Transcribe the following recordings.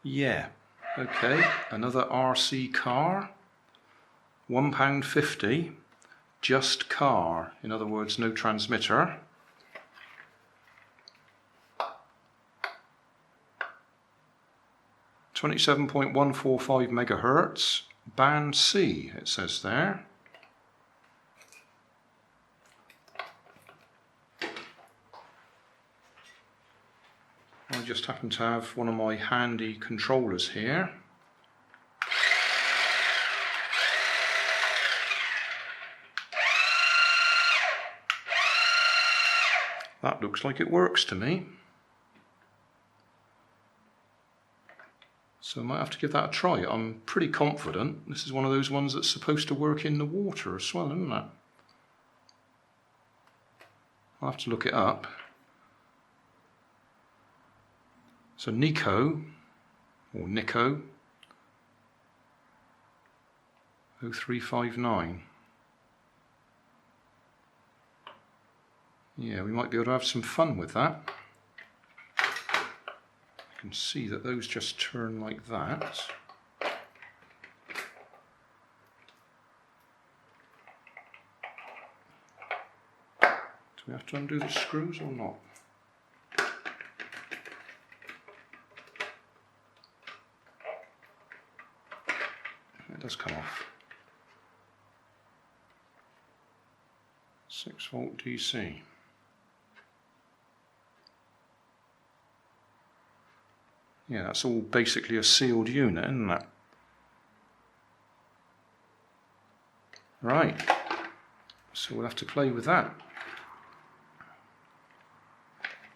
Yeah, okay, another RC car, £1.50, just car, in other words no transmitter. .145 megahertz, band C it says there. I just happen to have one of my handy controllers here. That looks like it works to me. So I might have to give that a try. I'm pretty confident. This is one of those ones that's supposed to work in the water as well, isn't it? I'll have to look it up. So Nikko, or Nikko, 0359. Yeah, we might be able to have some fun with that. You can see that those just turn like that. Do we have to undo the screws or not? It does come off. 6-volt DC. Yeah, that's all basically a sealed unit, isn't it? Right, so we'll have to play with that.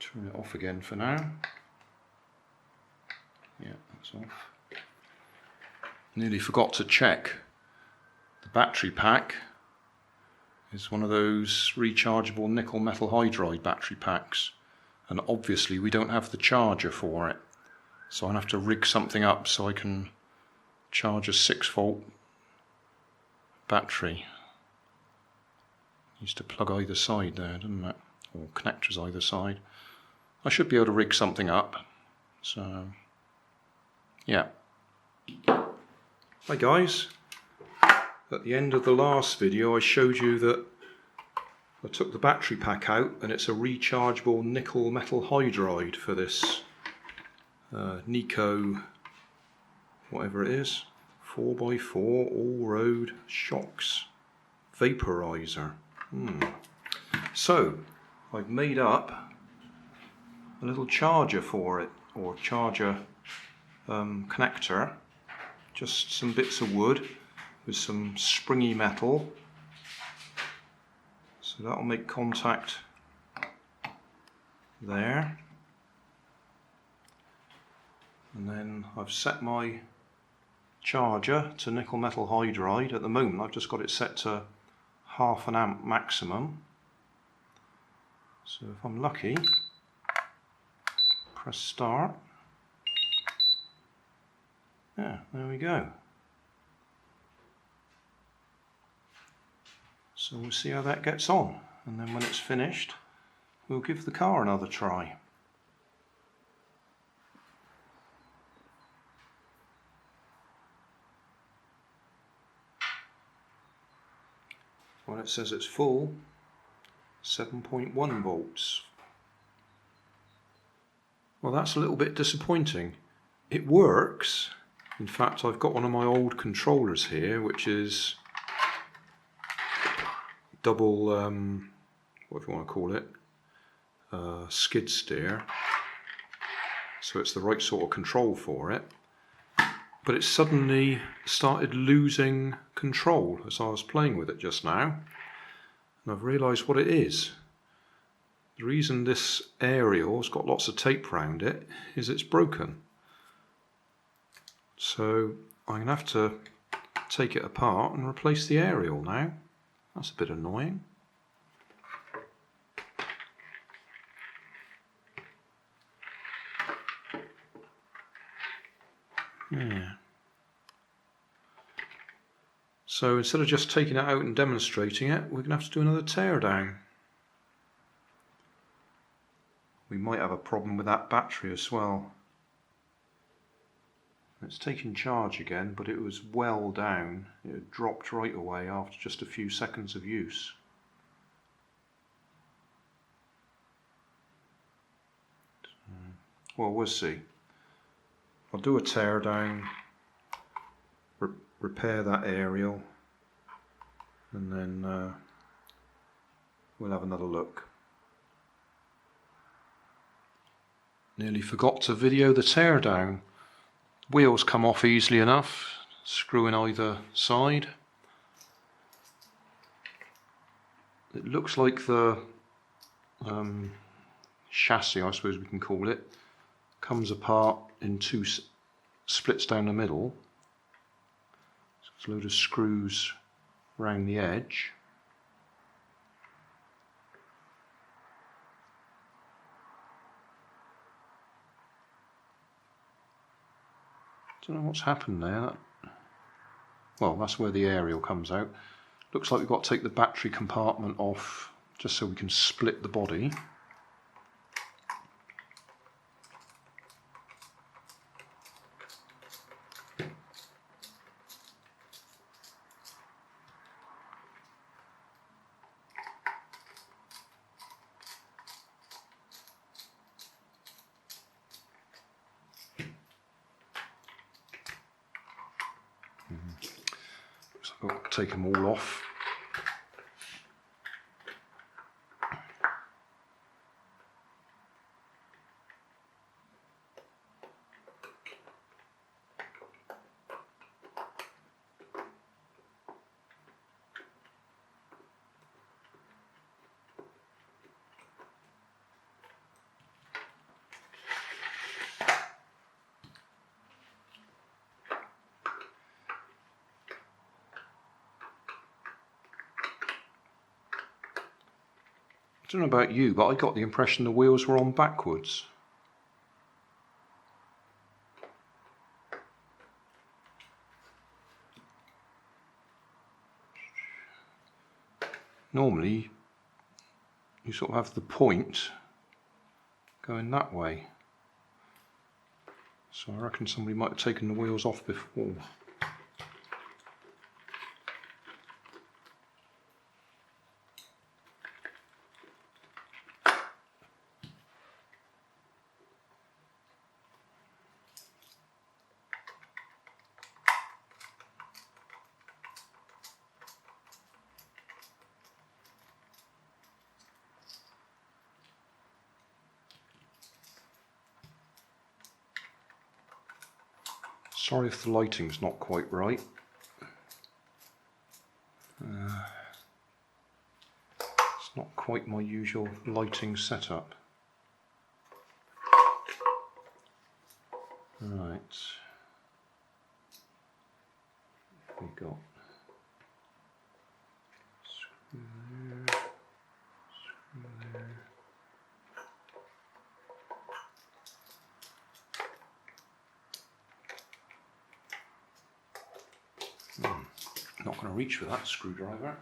Turn it off again for now. Yeah, that's off. Nearly forgot to check. The battery pack is one of those rechargeable nickel metal hydride battery packs, and obviously we don't have the charger for it. So I'll have to rig something up so I can charge a 6-volt battery. Needs to plug either side there, doesn't it? Or connectors either side. I should be able to rig something up. So, yeah. Hi guys. At the end of the last video I showed you that I took the battery pack out and it's a rechargeable nickel metal hydride for this Nikko, whatever it is, 4x4 all-road shocks VaporizR. So I've made up a little charger for it, or charger connector, just some bits of wood with some springy metal, so that'll make contact there. And then I've set my charger to nickel metal hydride. At the moment I've just got it set to 0.5 amp maximum. So if I'm lucky, press start. Yeah, there we go. So we'll see how that gets on, and then when it's finished we'll give the car another try. When it says it's full, 7.1 volts. Well, that's a little bit disappointing. It works. In fact, I've got one of my old controllers here, which is double, what do you want to call it, skid steer. So it's the right sort of control for it. But it suddenly started losing control as I was playing with it just now. And I've realised what it is. The reason this aerial's got lots of tape around it is it's broken. So I'm going to have to take it apart and replace the aerial now. That's a bit annoying. Yeah. So instead of just taking it out and demonstrating it, we're going to have to do another teardown. We might have a problem with that battery as well. It's taken charge again, but it was well down. It dropped right away after just a few seconds of use. Well, we'll see. I'll do a teardown, repair that aerial, and then we'll have another look. Nearly forgot to video the teardown. Wheels come off easily enough, screw in either side. It looks like the chassis, I suppose we can call it, comes apart in two splits down the middle. So there's a load of screws around the edge. Don't know what's happened there. Well, that's where the aerial comes out. Looks like we've got to take the battery compartment off just so we can split the body. So I've got to take them all off. I don't know about you, but I got the impression the wheels were on backwards. Normally, you sort of have the point going that way. So I reckon somebody might have taken the wheels off before. Sorry if the lighting's not quite right. It's not quite my usual lighting setup. Right. We got screw there, screw there. Not going to reach with that screwdriver.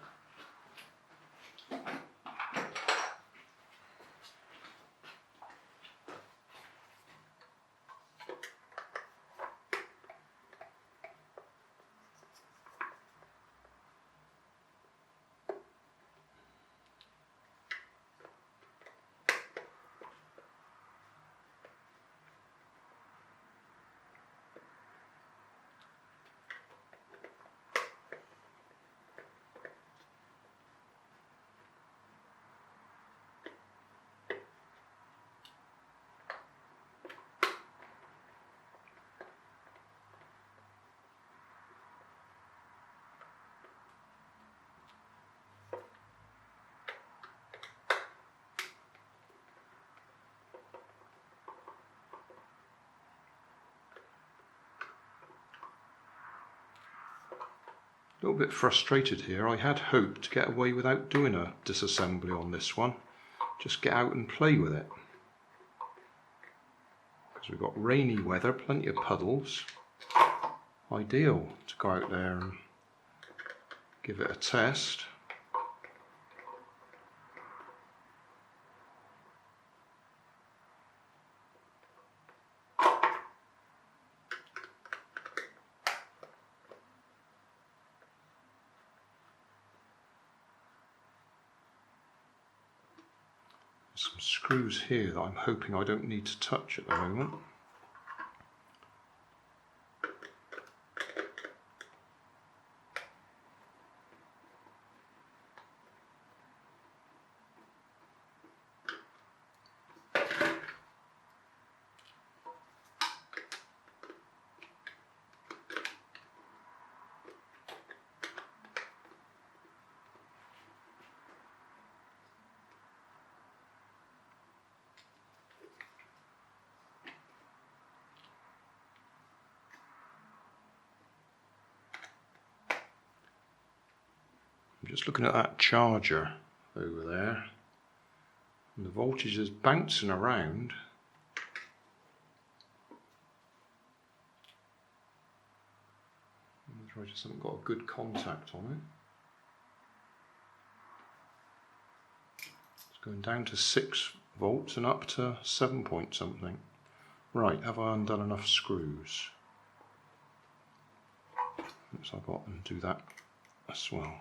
A little bit frustrated here. I had hoped to get away without doing a disassembly on this one. Just get out and play with it. Because we've got rainy weather, plenty of puddles. Ideal to go out there and give it a test. some screws here that I'm hoping I don't need to touch at the moment. I'm just looking at that charger over there, and the voltage is bouncing around. I just haven't got a good contact on it. It's going down to 6 volts and up to 7 point something. Right, have I undone enough screws? Oops, I've got to undo that as well.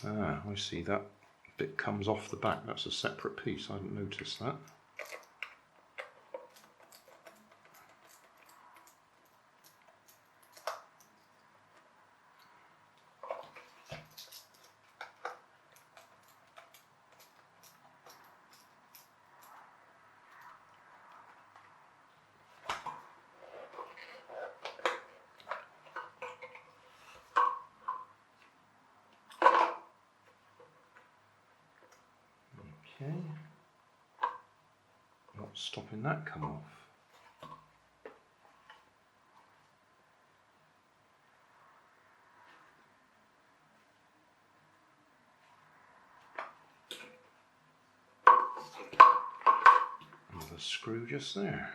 Ah, I see that bit comes off the back. That's a separate piece. I hadn't noticed that. Okay, not stopping that come off. Another screw just there.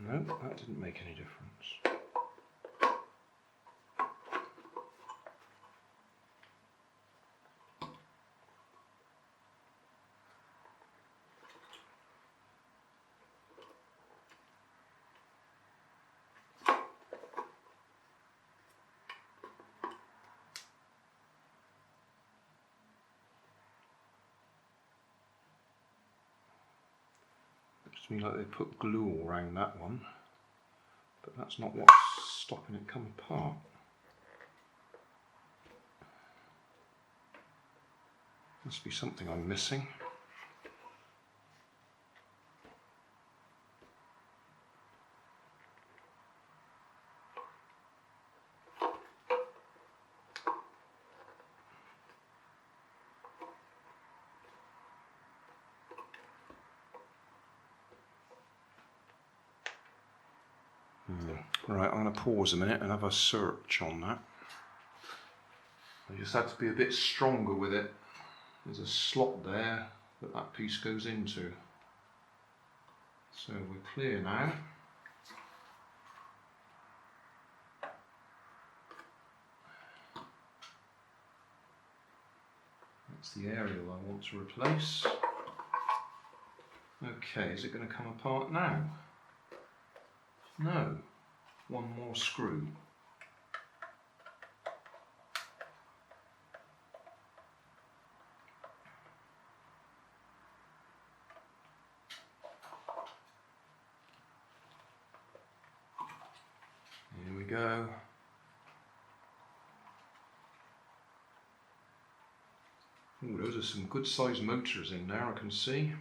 No, that didn't make any difference. Looks to me like they put glue all around that one, but that's not what's stopping it come apart. Must be something I'm missing. Right, I'm going to pause a minute and have a search on that. I just had to be a bit stronger with it. There's a slot there that that piece goes into. So we're clear now. That's the aerial I want to replace. Okay, is it going to come apart now? No. One more screw. Here we go. Ooh, those are some good sized motors in there, I can see.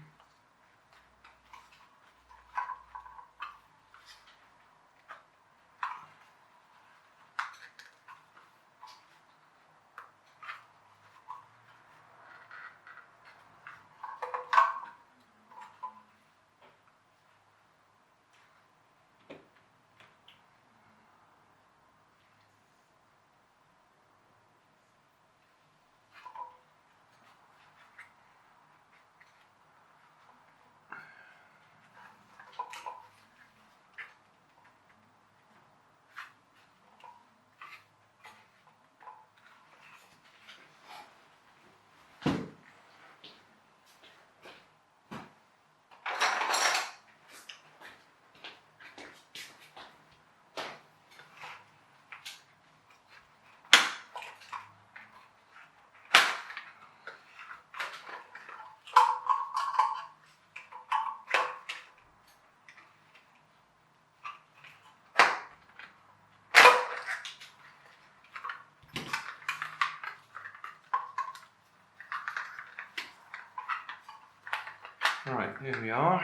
Here we are.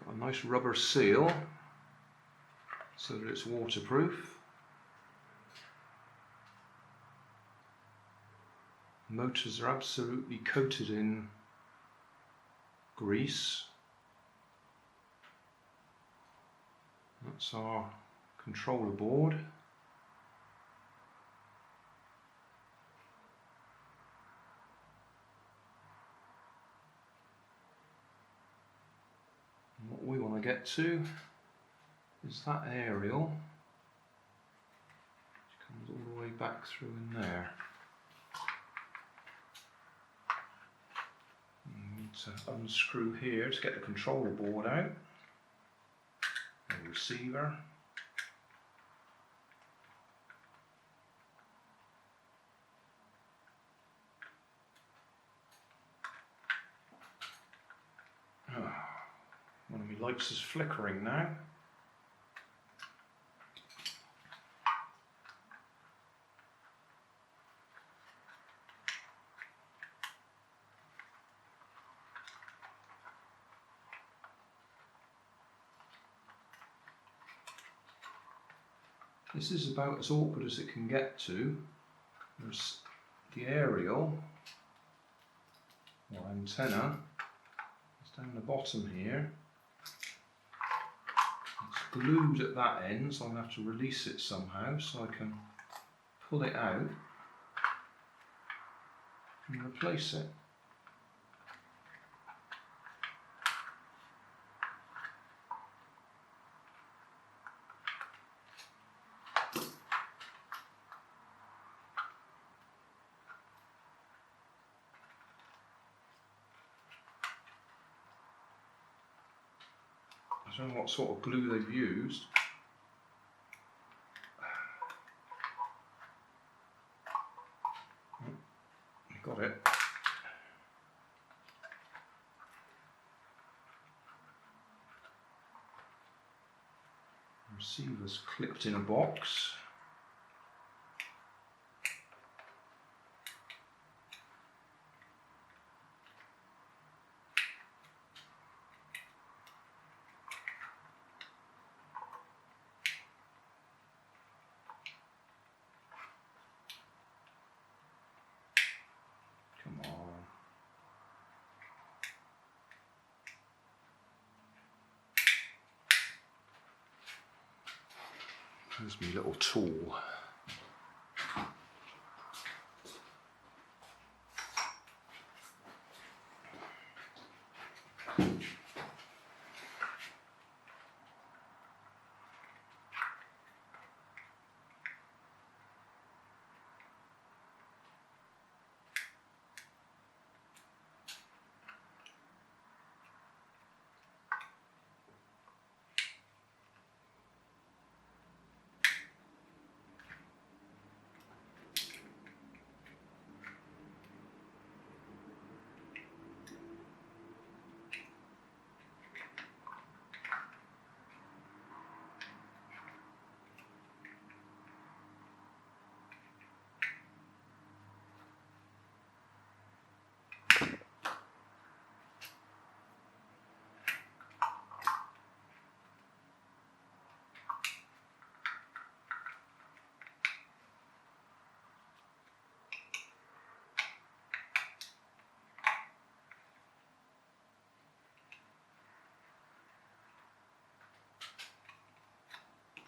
Got a nice rubber seal so that it's waterproof. Motors are absolutely coated in grease. That's our controller board. And what we want to get to is that aerial, which comes all the way back through in there. We need to unscrew here to get the controller board out. The receiver. One of my lights is flickering now. This is about as awkward as it can get to. There's the aerial, or antenna, it's down the bottom here. It's glued at that end, so I'm going to have to release it somehow so I can pull it out and replace it. I don't know what sort of glue they've used. Got it. Receiver's clipped in a box. Come on. There's my little tool.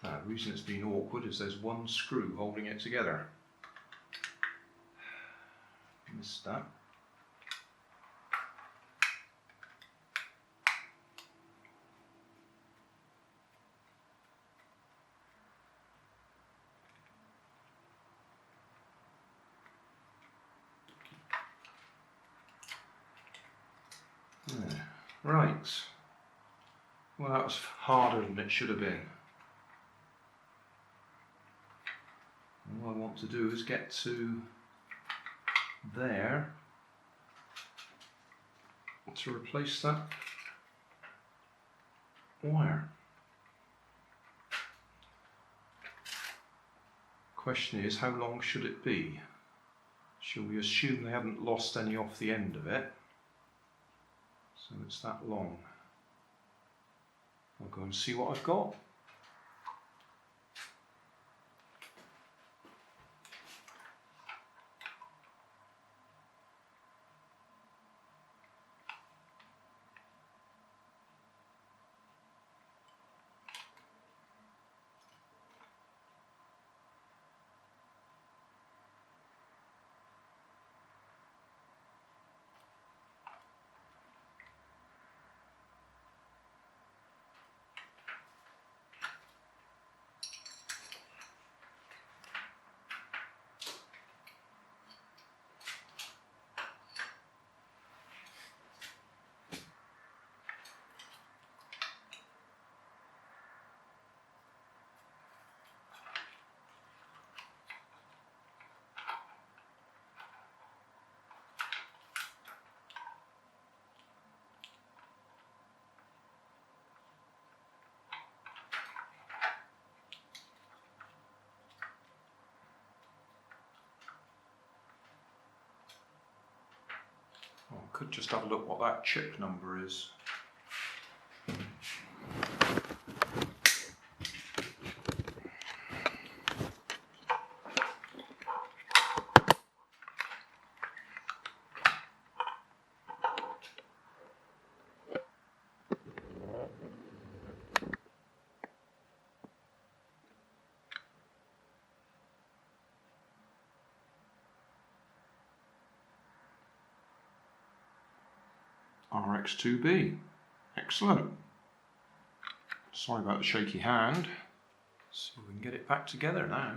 The reason it's been awkward is there's one screw holding it together. Missed that. Yeah. Right. Well, that was harder than it should have been. All I want to do is get to there to replace that wire. Question is, how long should it be? Shall we assume they haven't lost any off the end of it? So it's that long. I'll go and see what I've got. Well, I could just have a look what that chip number is. RX2B. Excellent. Sorry about the shaky hand. See if we can get it back together now.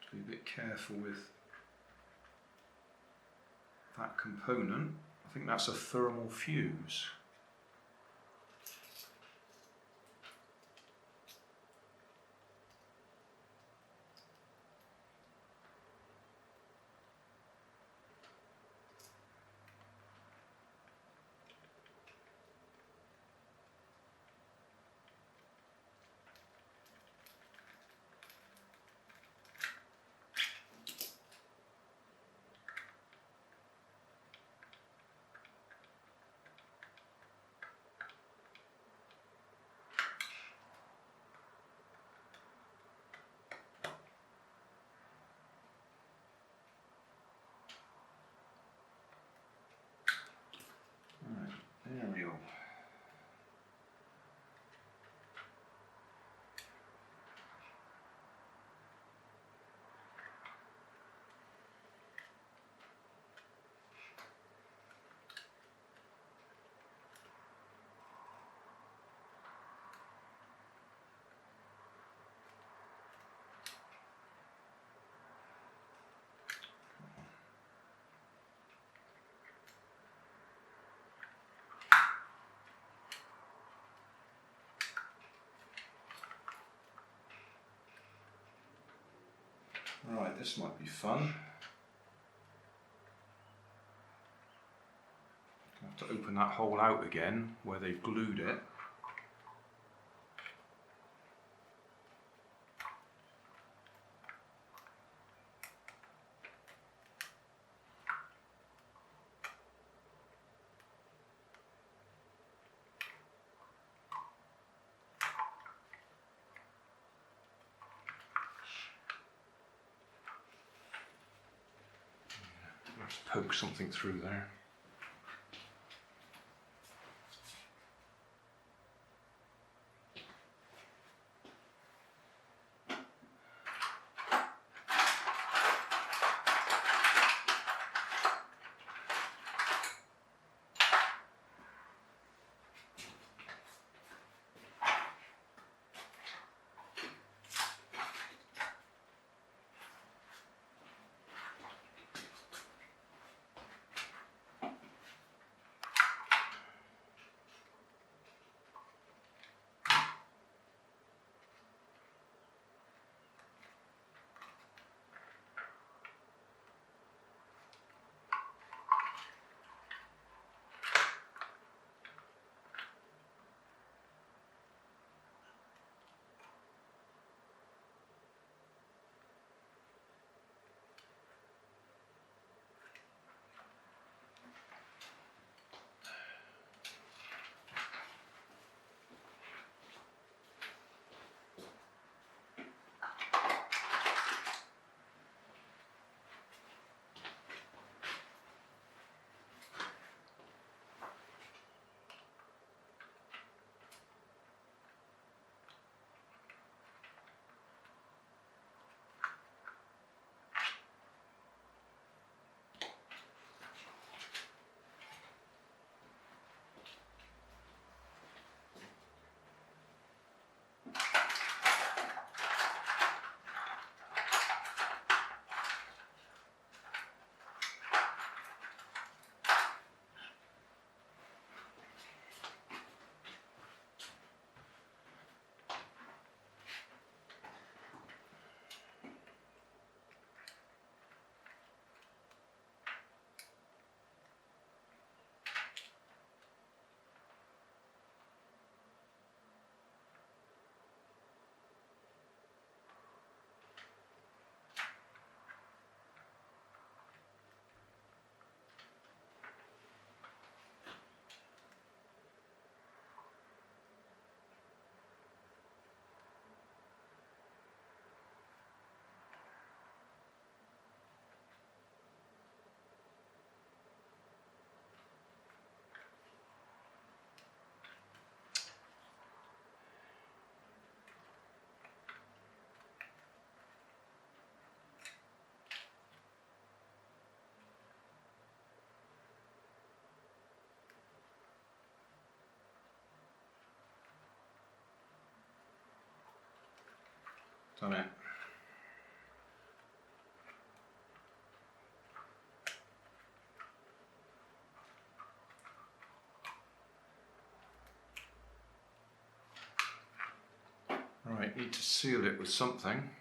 To be a bit careful with that component. I think that's a thermal fuse. There we go. Right, this might be fun. I have to open that hole out again where they've glued it. Let's poke something through there. Done it. Right, need to seal it with something.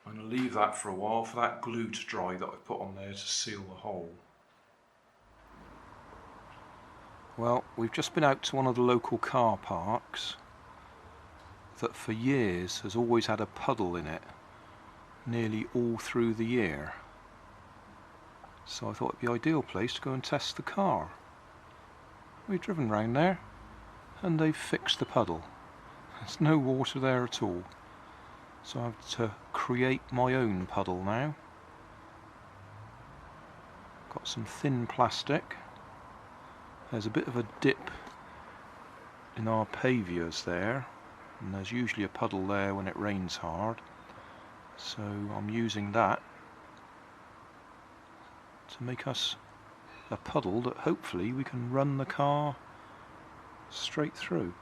I'm going to leave that for a while for that glue to dry that I've put on there to seal the hole. Well, we've just been out to one of the local car parks that for years has always had a puddle in it, nearly all through the year. So I thought it'd be an ideal place to go and test the car. We've driven round there and they've fixed the puddle. There's no water there at all. So I have to create my own puddle now. Got some thin plastic. There's a bit of a dip in our Amphibious there, and there's usually a puddle there when it rains hard. So I'm using that to make us a puddle that hopefully we can run the car straight through.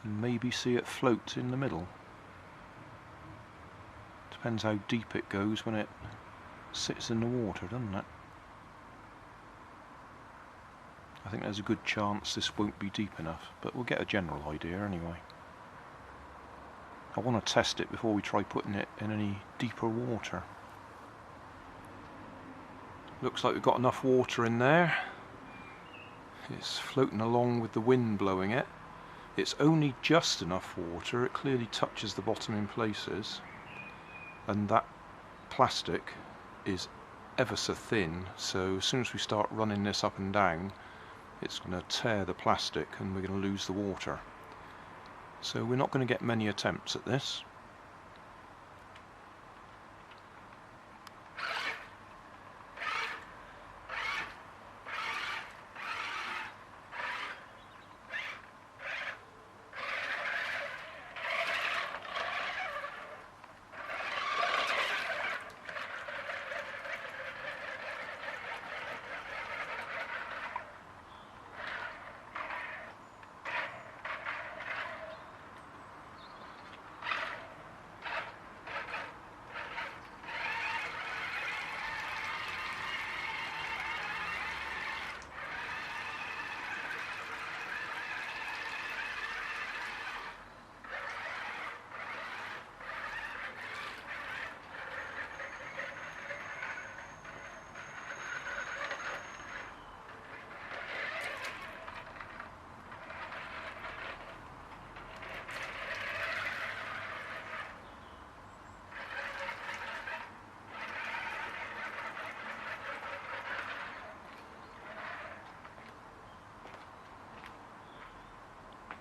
And maybe see it float in the middle. Depends how deep it goes when it sits in the water, doesn't it? I think there's a good chance this won't be deep enough, but we'll get a general idea anyway. I want to test it before we try putting it in any deeper water. Looks like we've got enough water in there. It's floating along with the wind blowing it. It's only just enough water, it clearly touches the bottom in places, and that plastic is ever so thin, so as soon as we start running this up and down it's going to tear the plastic and we're going to lose the water. So we're not going to get many attempts at this.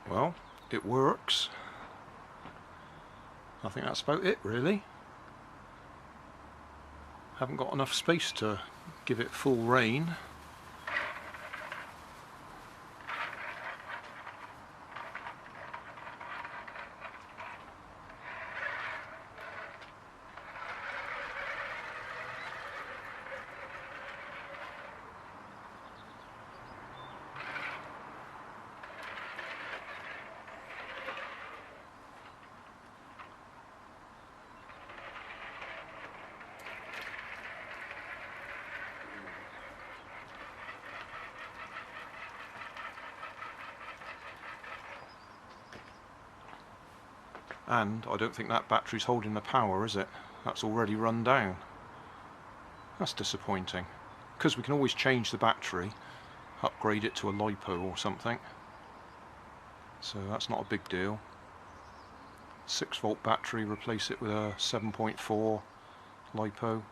Well, it works. I think that's about it really. Haven't got enough space to give it full rein. And I don't think that battery's holding the power, is it? That's already run down. That's disappointing. Because we can always change the battery, upgrade it to a LiPo or something. So that's not a big deal. 6-volt battery, replace it with a 7.4 LiPo.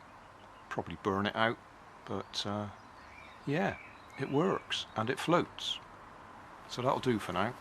Probably burn it out, but yeah, it works and it floats. So that'll do for now.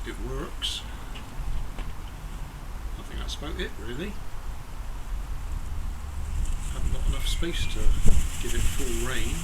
It works. I think that's about it really. Haven't got enough space to give it full rein.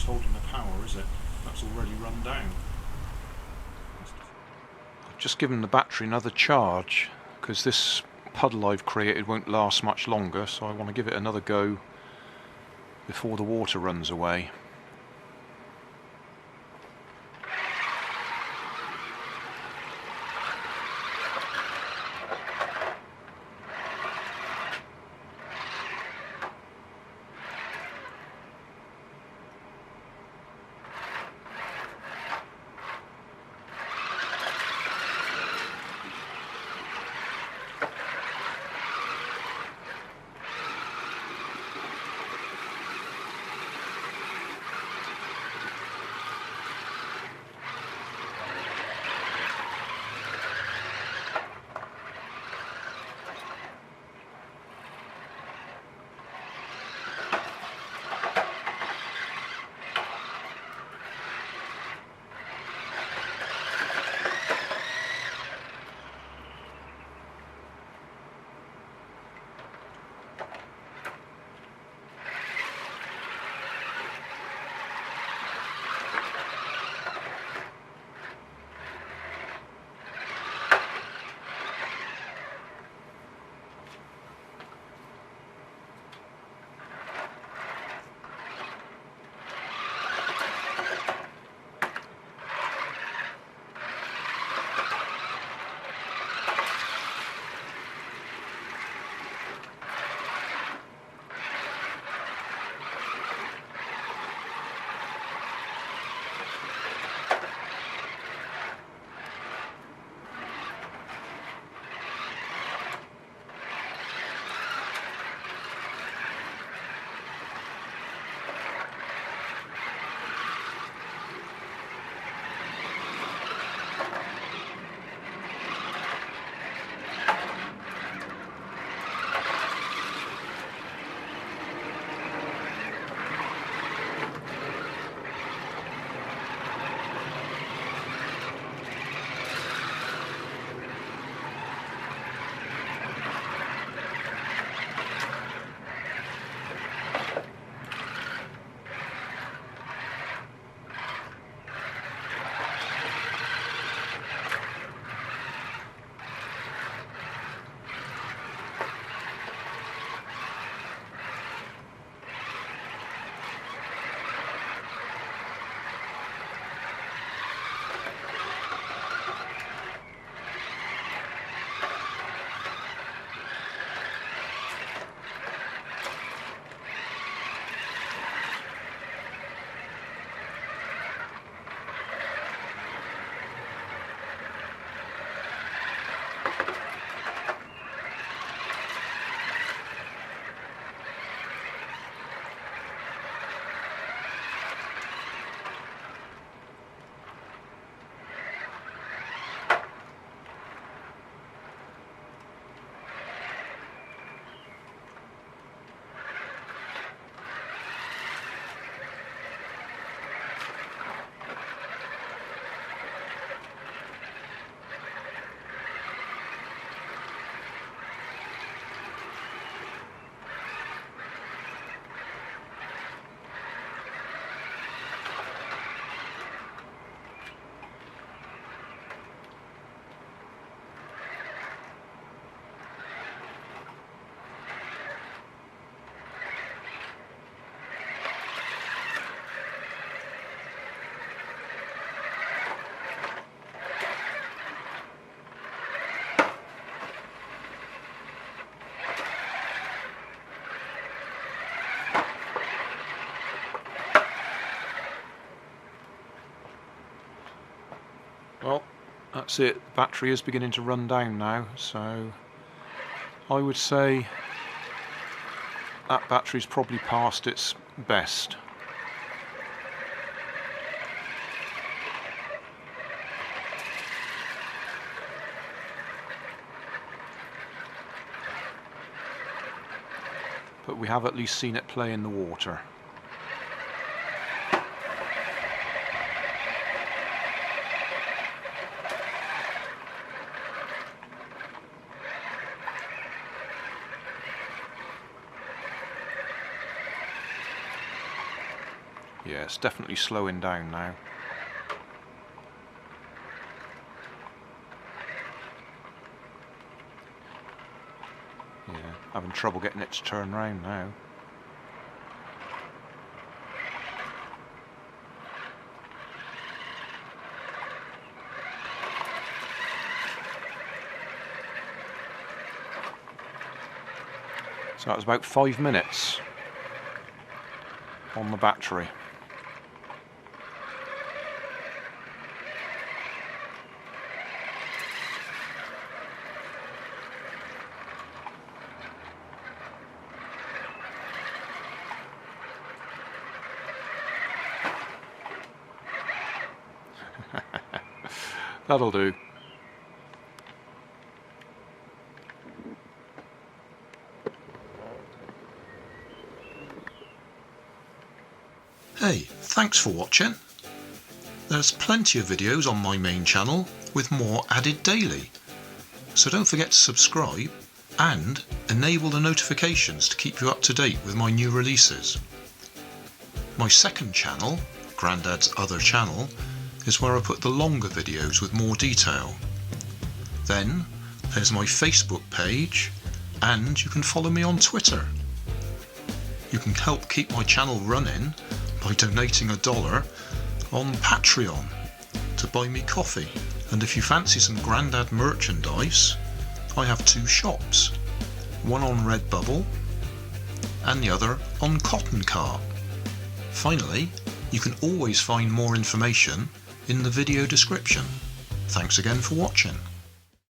Holding the power, is it? That's already run down. I've just given the battery another charge because this puddle I've created won't last much longer, so I want to give it another go before the water runs away. that's it. The battery is beginning to run down now, so I would say that battery's probably past its best. But we have at least seen it play in the water. Yeah, it's definitely slowing down now. Yeah, having trouble getting it to turn round now. So that was about 5 minutes on the battery. That'll do. Hey, thanks for watching. There's plenty of videos on my main channel with more added daily. So don't forget to subscribe and enable the notifications to keep you up to date with my new releases. My second channel, Grandad's Other Channel, is where I put the longer videos with more detail. Then there's my Facebook page, and you can follow me on Twitter. You can help keep my channel running by donating $1 on Patreon to buy me coffee. And if you fancy some Grandad merchandise, I have 2 shops, one on Redbubble and the other on Cotton Cart. Finally, you can always find more information in the video description. Thanks again for watching.